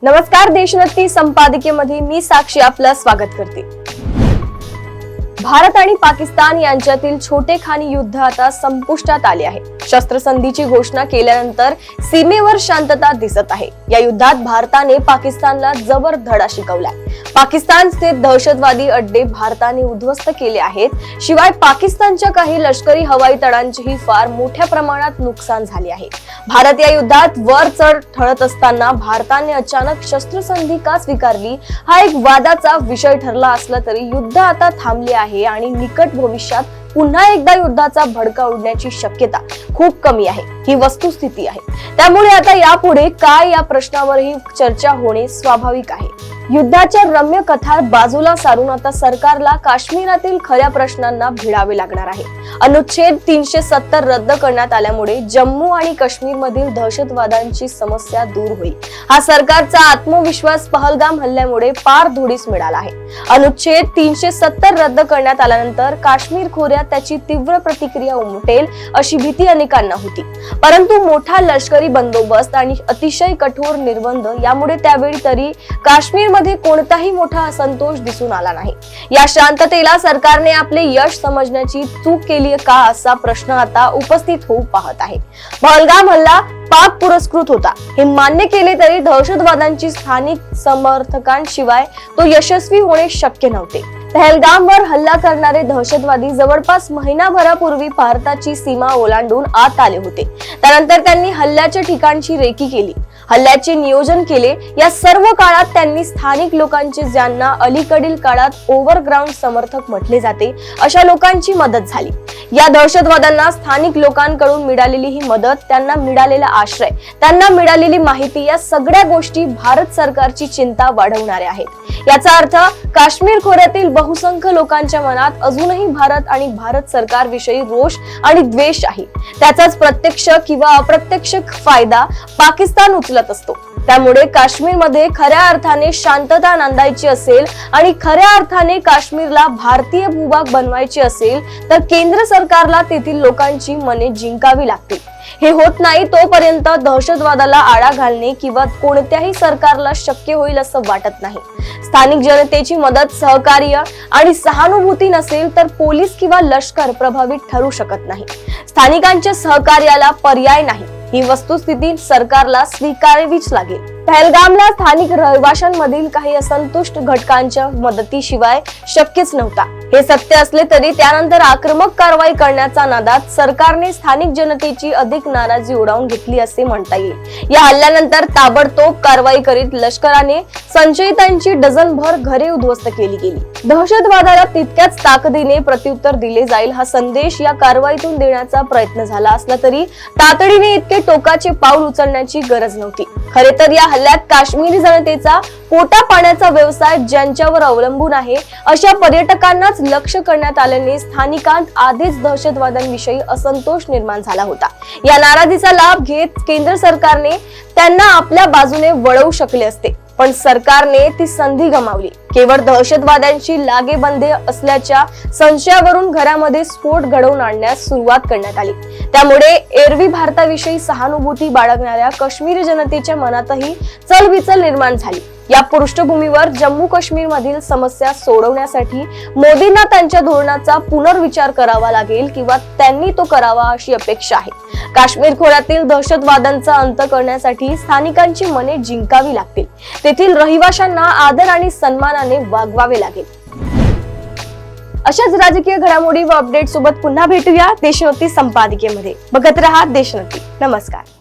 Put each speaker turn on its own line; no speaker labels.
नमस्कार, देशोन्नती संपादकीयमध्ये मी साक्षी आपलं स्वागत करते। भारत आणि पाकिस्तान यांच्यातील छोटेखानी युद्ध आता संपुष्टात आले आहे। शस्त्रसंधीची घोषणा केल्यानंतर सीमेवर शांतता दिसत आहे। या युद्धात भारताने पाकिस्तानला जबर धडा शिकवलाय। पाकिस्तानचे दहशतवादी अड्डे भारताने उद्ध्वस्त केले आहेत। शिवाय पाकिस्तानच्या काही लष्करी हवाई तळांचेही फार मोठ्या प्रमाणात नुकसान झाले आहे। भारत या युद्धात वर चढ ठरत असताना भारताने अचानक शस्त्रसंधी का स्वीकारली हा एक वादाचा विषय ठरला असला तरी युद्ध आता थांबले आहे आणि निकट भविष्यात पुन्हा एकदा युद्धाचा भडका उडण्याची शक्यता खूप कमी आहे, ही वस्तुस्थिती आहे। त्यामुळे आता यापुढे काय या प्रश्नावरही चर्चा होणे स्वाभाविक आहे। युद्धाच्या रम्य कथा बाजूला सारून आता सरकारला काश्मीरातील खऱ्या प्रश्नांना भिडावे लागणार आहे। अनुच्छेद 370 रद्द करण्यात आल्यामुळे जम्मू आणि काश्मीर मधील दहशतवादाची समस्या दूर होईल। हा सरकारचा आत्मविश्वास पहलगाम हल्ल्यामुळे पार धुडीस मिळाला आहे। अनुच्छेद 370 रद्द करण्यात आल्यानंतर काश्मीर खोऱ्यात त्याची तीव्र प्रतिक्रिया उमटेल अशी भीती अनेकांना होती, परंतु मोठा लष्करी बंदोबस्त आणि अतिशय कठोर निर्बंध यामुळे त्यावेळी तरी काश्मीर मध्ये कोणताही मोठा असंतोष दिसून आला नाही। या शांततेला सरकारने आपले यश समजण्याची चूक केली का असा प्रश्न आता उपस्थित होऊ पाहत आहे। पहलगाम हल्ला पाक पुरस्कृत होता हे मान्य केले तरी दहशतवादांची स्थानिक समर्थकांशिवाय तो यशस्वी होणे शक्य नव्हते। पहलगामवर हल्ला करणारे दहशतवादी जवळपास महिनाभरापूर्वी भारताची सीमा ओलांडून आत आले होते। त्यानंतर त्यांनी हल्ल्याच्या ठिकाणची रेकी केली, हल्ल्याचे नियोजन केले। या सर्व काळात त्यांनी स्थानिक लोकांचे, ज्यांना अलीकडील काळात ओव्हरग्राऊंड समर्थक म्हटले जाते, अशा लोकांची मदत झाली। या दहशतवाद्यांना स्थानिक लोकांकडून मिळालेली ही मदत, त्यांना मिळालेला आश्रय, त्यांना मिळालेली माहिती या सगळ्या गोष्टी भारत सरकारची चिंता वाढवणाऱ्या आहेत। याचा अर्थ काश्मीर खोऱ्यातील बहुसंख्य लोकांच्या मनात अजूनही भारत आणि भारत सरकार विषयी रोष आणि द्वेष आहे। त्याचाच प्रत्यक्ष किंवा अप्रत्यक्ष फायदा पाकिस्तान उचलत असतो। त्यामुळे काश्मीरमध्ये खऱ्या अर्थाने शांतता नांदायची असेल आणि खऱ्या अर्थाने काश्मीरला भारतीय भूभाग बनवायचे असेल तर केंद्र सरकारला तेथील लोकांची मने जिंकावी लागतील। हे होत नाही तोपर्यंत दहशतवादाला आळा घालणे किंवा कोणत्याही सरकारला शक्य होईल असं वाटत नाही। स्थानिक जनतेची मदत, सहकार्य आणि सहानुभूती नसेल तर पोलीस किंवा लष्कर प्रभावित ठरू शकत नाही। स्थानिकांच्या सहकार्याला पर्याय नाही, ही वस्तुस्थिती सरकारला स्वीकारावीच लागेल। पहलगामला स्थानिक रहिवाशांमधील काही असंतुष्ट घटकांच्या मदतीशिवाय शक्यच नव्हता। हे सत्य असले तरी त्यानंतर आक्रमक कारवाई करण्याच्या नादात सरकारने स्थानिक जनतेची अधिक नाराजी ओढावून घेतली असे म्हणता येईल। या हल्ल्यानंतर ताबडतोब कारवाई करीत लष्कराने संशयितांची डझनभर घरे उद्ध्वस्त केली गेली। दहशतवादाला तितक्याच ताकदीने प्रत्युत्तर दिले जाईल हा संदेश या कारवाईतून देण्याचा प्रयत्न झाला असला तरी तातडीने इतके टोकाचे पाऊल उचलण्याची गरज नव्हती। खरे तर या हल्ल्यात काश्मीरी जनतेचा पोटा पाण्याचा व्यवसाय ज्यांच्यावर अवलंबून आहे अशा पर्यटकांनाच लक्ष करण्यात आल्याने स्थानिकांत आधीच दहशतवाद्यांविषयी असंतोष निर्माण झाला होता। या नाराजीचा लाभ घेत केंद्र सरकारने त्यांना आपल्या बाजूने वळवू शकले असते, पण सरकारने ती संधी गमावली। केवळ दहशतवाद्यांची लागेबंधे असल्याच्या संशयावरून घरामध्ये स्फोट घडवून आणण्यास सुरुवात करण्यात आली। त्यामुळे एरवी भारताविषयी सहानुभूती बाळगणाऱ्या काश्मीरी जनतेच्या मनातही चलबिचल निर्माण झाली। या पृष्ठभूमीवर जम्मू काश्मीर मधील समस्या सोडवण्यासाठी मोदींना त्यांच्या धोरणाचा पुनर्विचार करावा लागेल किंवा त्यांनी तो करावा अशी अपेक्षा आहे। काश्मीर खोऱ्यातील दहशतवादांचा अंत करण्यासाठी स्थानिकांची मने जिंकावी लागतील, तेथील रहिवाशांना आदर आणि सन्मानाने वागवावे लागेल। अशाच राजकीय घडामोडी व अपडेट सोबत पुन्हा भेटूया देशोन्नती संपादकीयमध्ये। बघत रहा देशोन्नती। नमस्कार।